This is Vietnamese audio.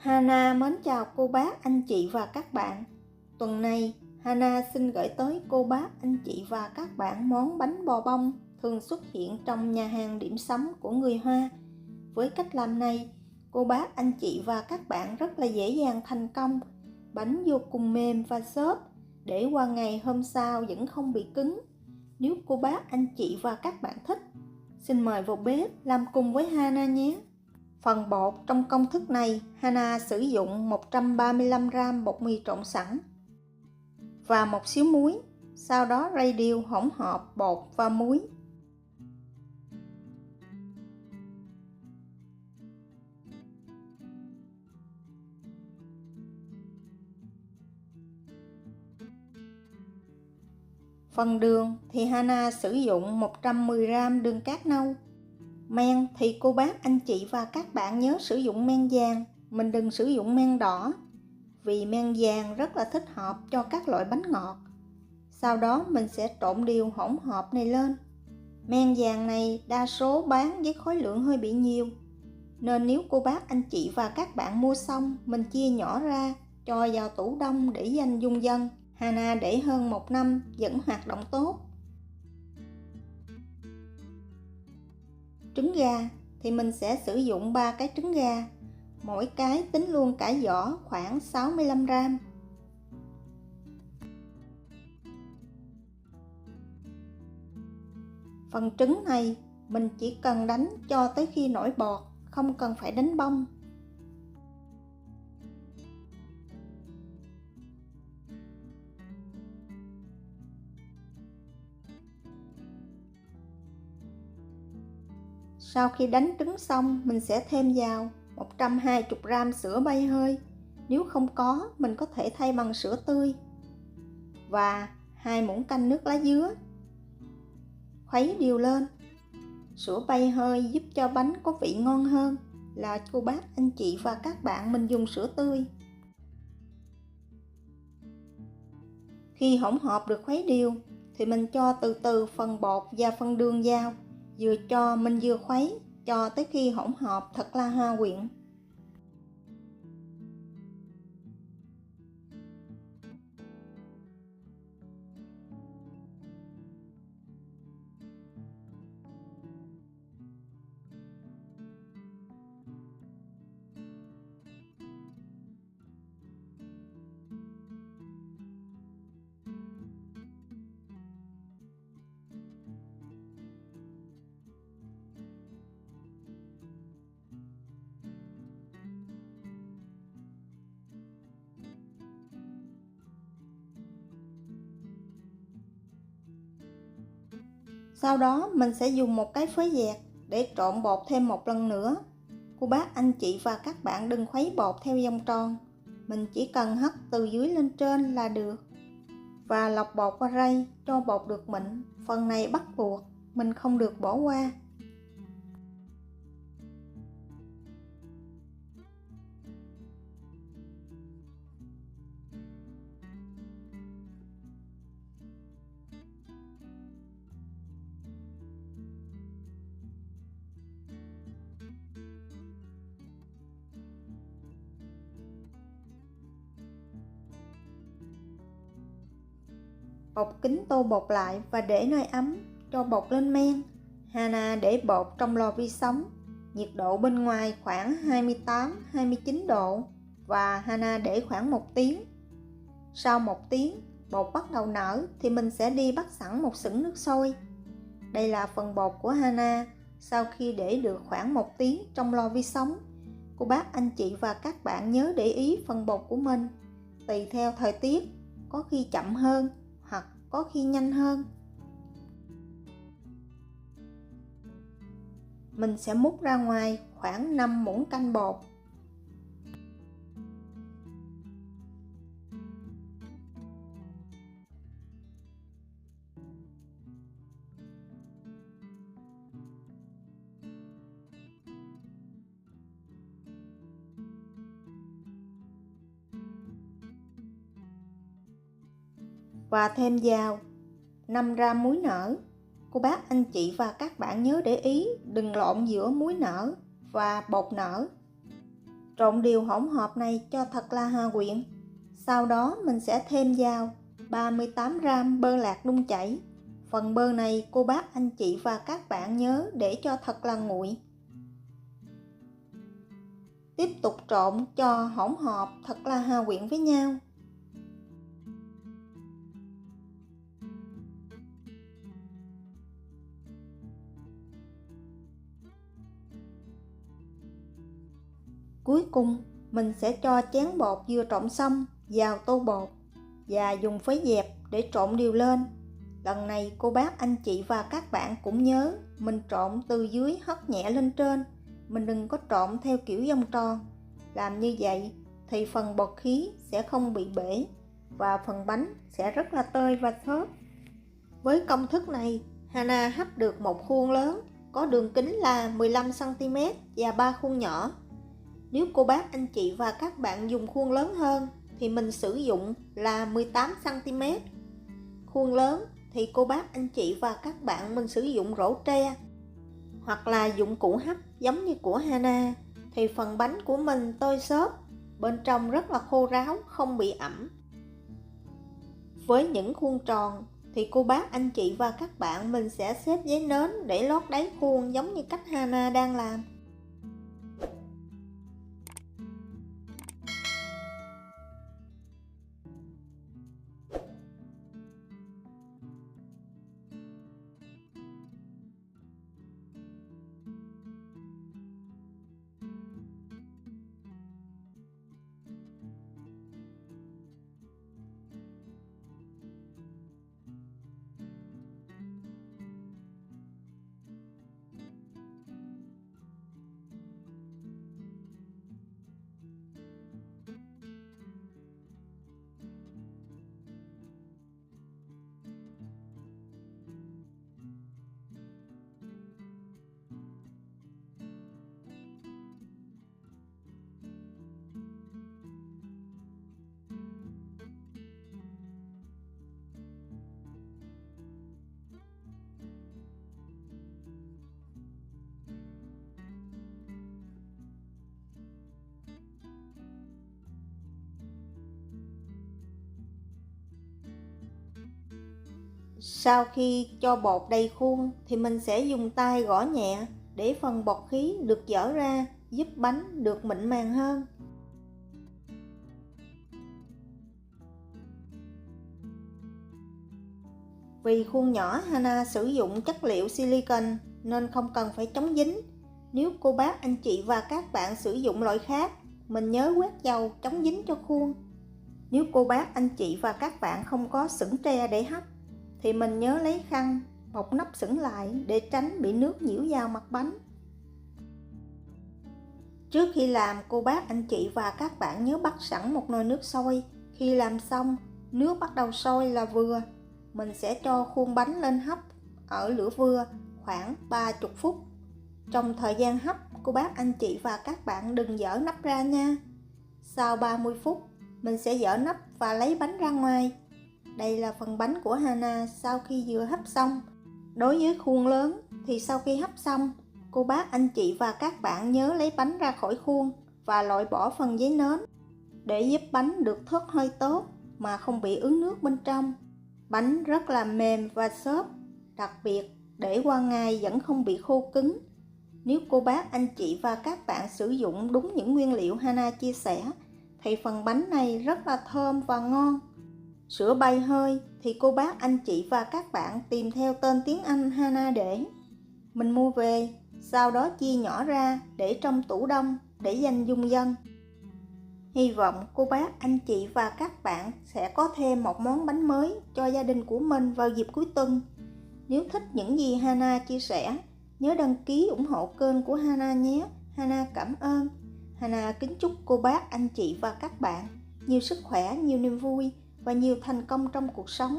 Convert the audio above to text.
Hana mến chào cô bác, anh chị và các bạn. Tuần này, Hana xin gửi tới cô bác, anh chị và các bạn món bánh bò bông thường xuất hiện trong nhà hàng điểm sắm của người Hoa. Với cách làm này, cô bác, anh chị và các bạn rất là dễ dàng thành công. Bánh vô cùng mềm và xốp, để qua ngày hôm sau vẫn không bị cứng. Nếu cô bác, anh chị và các bạn thích, xin mời vào bếp làm cùng với Hana nhé. Phần bột trong công thức này, Hana sử dụng 135g bột mì trộn sẵn và một xíu muối. Sau đó rây đều hỗn hợp bột và muối. Phần đường thì Hana sử dụng 110g đường cát nâu. Men thì cô bác, anh chị và các bạn nhớ sử dụng men vàng, mình đừng sử dụng men đỏ, vì men vàng rất là thích hợp cho các loại bánh ngọt. Sau đó mình sẽ trộn đều hỗn hợp này lên. Men vàng này đa số bán với khối lượng hơi bị nhiều, nên nếu cô bác, anh chị và các bạn mua xong, mình chia nhỏ ra, cho vào tủ đông để dành dùng dần. Hana để hơn 1 năm vẫn hoạt động tốt. Trứng gà thì mình sẽ sử dụng 3 cái trứng gà, mỗi cái tính luôn cả vỏ khoảng 65g. Phần trứng này mình chỉ cần đánh cho tới khi nổi bọt, không cần phải đánh bông. Sau khi đánh trứng xong, mình sẽ thêm vào 120g sữa bay hơi. Nếu không có, mình có thể thay bằng sữa tươi. Và 2 muỗng canh nước lá dứa. Khuấy đều lên. Sữa bay hơi giúp cho bánh có vị ngon hơn là cô bác, anh chị và các bạn mình dùng sữa tươi. Khi hỗn hợp được khuấy đều thì mình cho từ từ phần bột và phần đường vào, vừa cho mình vừa khuấy cho tới khi hỗn hợp thật là hòa quyện. Sau đó mình sẽ dùng một cái phới dẹt để trộn bột thêm một lần nữa. Cô bác, anh chị và các bạn đừng khuấy bột theo vòng tròn, mình chỉ cần hất từ dưới lên trên là được. Và lọc bột qua rây cho bột được mịn, phần này bắt buộc, mình không được bỏ qua. Bọc kín tô bột lại và để nơi ấm, cho bột lên men. Hana để bột trong lò vi sóng, nhiệt độ bên ngoài khoảng 28-29 độ và Hana để khoảng 1 tiếng. Sau 1 tiếng, bột bắt đầu nở thì mình sẽ đi bắt sẵn một xửng nước sôi. Đây là phần bột của Hana sau khi để được khoảng 1 tiếng trong lò vi sóng. Cô bác, anh chị và các bạn nhớ để ý phần bột của mình, tùy theo thời tiết, có khi chậm hơn hoặc có khi nhanh hơn. Mình sẽ múc ra ngoài khoảng 5 muỗng canh bột. Và thêm vào 5g muối nở. Cô bác, anh chị và các bạn nhớ để ý đừng lộn giữa muối nở và bột nở. Trộn đều hỗn hợp này cho thật là hòa quyện. Sau đó mình sẽ thêm vào 38 gram bơ lạc nung chảy. Phần bơ này cô bác anh chị và các bạn nhớ để cho thật là nguội. Tiếp tục trộn cho hỗn hợp thật là hòa quyện với nhau. Cuối cùng, mình sẽ cho chén bột vừa trộn xong vào tô bột và dùng phới dẹp để trộn đều lên. Lần này cô bác anh chị và các bạn cũng nhớ mình trộn từ dưới hất nhẹ lên trên. Mình đừng có trộn theo kiểu vòng tròn. Làm như vậy thì phần bọt khí sẽ không bị bể và phần bánh sẽ rất là tơi và xốp. Với công thức này, Hana hấp được một khuôn lớn có đường kính là 15 cm và 3 khuôn nhỏ. Nếu cô bác anh chị và các bạn dùng khuôn lớn hơn thì mình sử dụng là 18 cm. Khuôn lớn thì cô bác anh chị và các bạn mình sử dụng rổ tre hoặc là dụng cụ hấp giống như của Hana thì phần bánh của mình tơi xốp, bên trong rất là khô ráo, không bị ẩm. Với những khuôn tròn thì cô bác anh chị và các bạn mình sẽ xếp giấy nến để lót đáy khuôn giống như cách Hana đang làm. Sau khi cho bột đầy khuôn thì mình sẽ dùng tay gõ nhẹ để phần bọt khí được dở ra, giúp bánh được mịn màng hơn. Vì khuôn nhỏ Hana sử dụng chất liệu silicon nên không cần phải chống dính. Nếu cô bác anh chị và các bạn sử dụng loại khác, mình nhớ quét dầu chống dính cho khuôn. Nếu cô bác anh chị và các bạn không có sửng tre để hấp thì mình nhớ lấy khăn bọc nắp sửng lại để tránh bị nước nhiễu vào mặt bánh. Trước khi làm, cô bác anh chị và các bạn nhớ bắt sẵn một nồi nước sôi. Khi làm xong, nước bắt đầu sôi là vừa. Mình sẽ cho khuôn bánh lên hấp ở lửa vừa khoảng 30 phút. Trong thời gian hấp, cô bác anh chị và các bạn đừng dỡ nắp ra nha. Sau 30 phút, mình sẽ dỡ nắp và lấy bánh ra ngoài. Đây là phần bánh của Hana sau khi vừa hấp xong. Đối với khuôn lớn thì sau khi hấp xong, cô bác anh chị và các bạn nhớ lấy bánh ra khỏi khuôn và loại bỏ phần giấy nến để giúp bánh được thoát hơi tốt mà không bị ứ nước bên trong. Bánh rất là mềm và xốp, đặc biệt để qua ngày vẫn không bị khô cứng. Nếu cô bác anh chị và các bạn sử dụng đúng những nguyên liệu Hana chia sẻ thì phần bánh này rất là thơm và ngon. Sữa bay hơi thì cô bác anh chị và các bạn tìm theo tên tiếng Anh Hana để. Mình mua về, sau đó chia nhỏ ra để trong tủ đông để dành dùng dần. Hy vọng cô bác anh chị và các bạn sẽ có thêm một món bánh mới cho gia đình của mình vào dịp cuối tuần. Nếu thích những gì Hana chia sẻ, nhớ đăng ký ủng hộ kênh của Hana nhé. Hana cảm ơn. Hana kính chúc cô bác anh chị và các bạn nhiều sức khỏe, nhiều niềm vui và nhiều thành công trong cuộc sống.